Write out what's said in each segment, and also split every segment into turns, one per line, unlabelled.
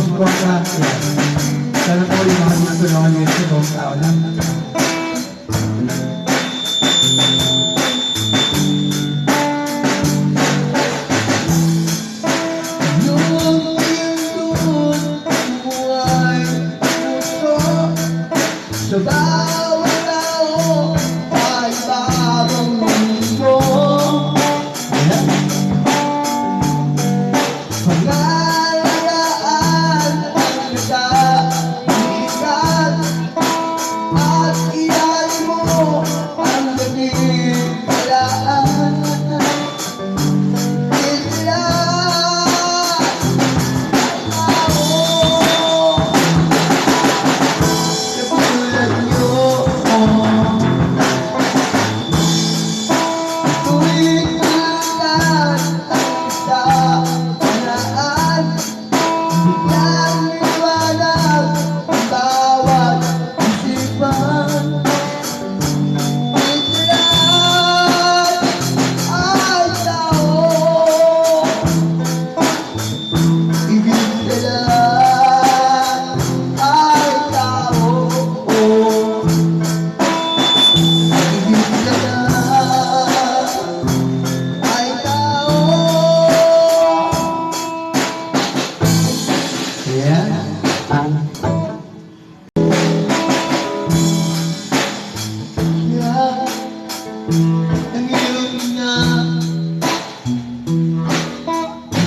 suporta. Sana po yung mga matulungan nyo sa buong tao lang.
Sa bawat tao ay bagong mundo. Pangalagaan ang nagkaibigan at iyan mo ang naging palaan. Sila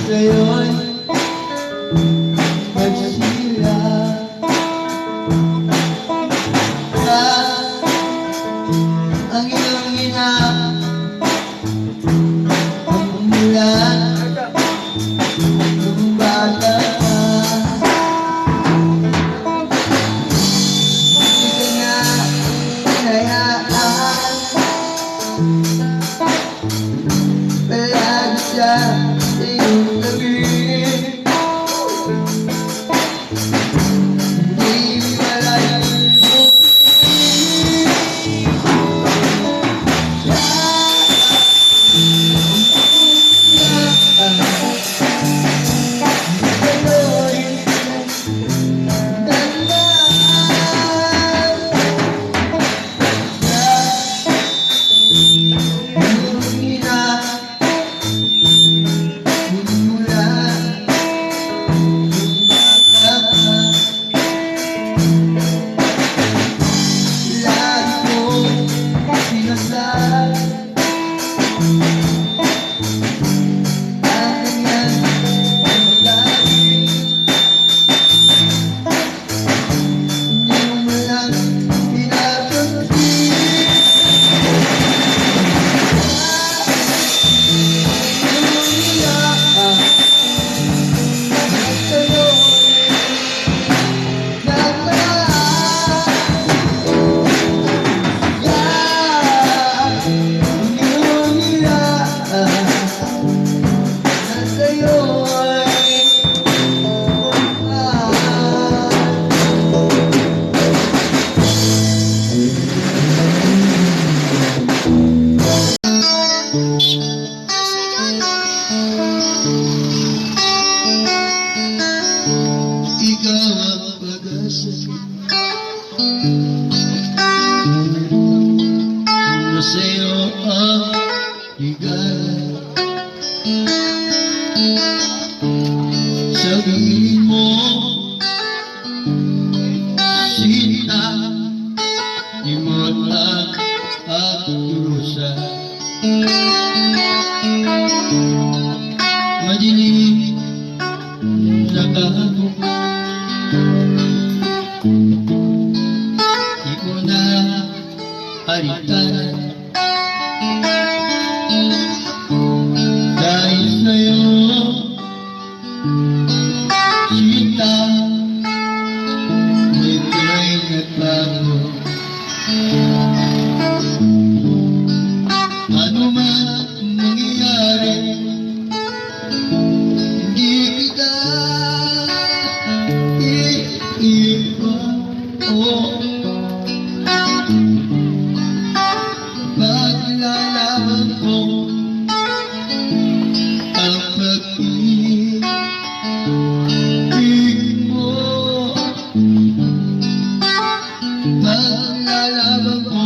sa'yo'y nagsisira ang iyong ina ang umulan ng bata ka. Hindi ka na hinayaan, palagi siya sa iyong tabi. Ikaw ang pag-asa na sa'yo ang higala. Sabihin mo, sinta, di mo ang pagdurusa. Madilim na kahapon, di ko na halitan. Dahil sa'yo, sinta, may tuloy nagbago. Ano man nangyayari, hindi kita iiwan. Oh, bakit lalaban ko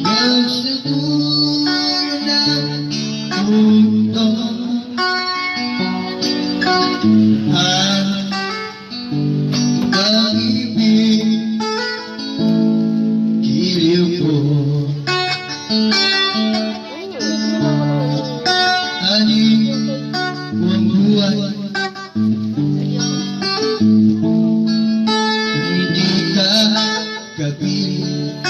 ang siguro na punto ang pag-ibig giliw ko ani ang buhay hindi ka kapiling